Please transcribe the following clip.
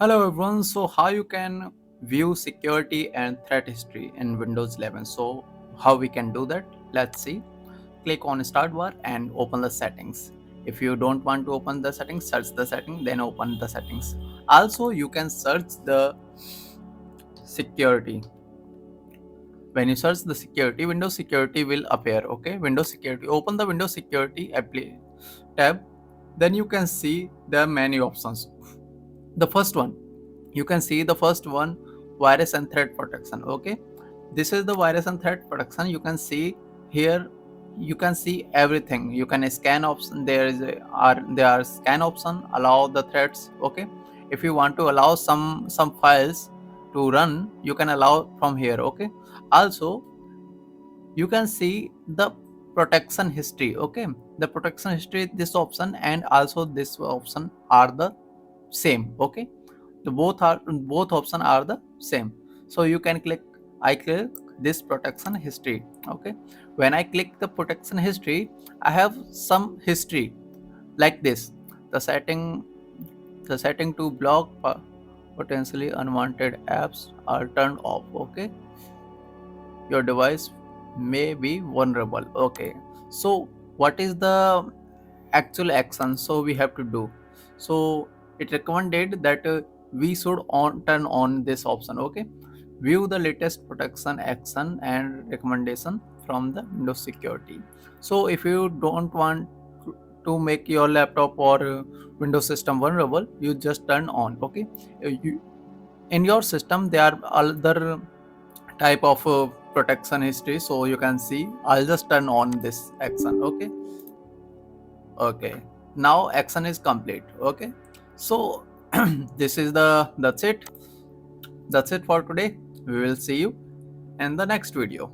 Hello everyone. So how you can view security and threat history in Windows 11. So how we can do that? Let's see. Click on start bar and open the settings. If you don't want to open the settings, search the setting, then open the settings. Also you can search the security. When you search the security, Windows security will appear. Okay, Windows security. Open the Windows security tab. Then you can see the many options. The first one, you can see the first one, virus and threat protection. Okay, this is the virus and threat protection. You can see here, you can see everything. You can scan option. There are scan option, allow the threats. Okay, if you want to allow some files to run, you can allow from here. Okay, also you can see the protection history. Okay, the protection history, this option and also this option are the same. Okay, the both option are the same. So you can click, I click this protection history. Okay, when I click the protection history, I have some history like this. The setting to block potentially unwanted apps are turned off. Okay, your device may be vulnerable. Okay, so what is the actual action so we have to do? So it recommended that we should turn on this option. Okay, view the latest protection action and recommendation from the Windows security. So if you don't want to make your laptop or Windows system vulnerable, you just turn on. Okay, in your system there are other type of protection history, so you can see. I'll just turn on this action. Okay, now action is complete. Okay, so that's it for today. We will see you in the next video.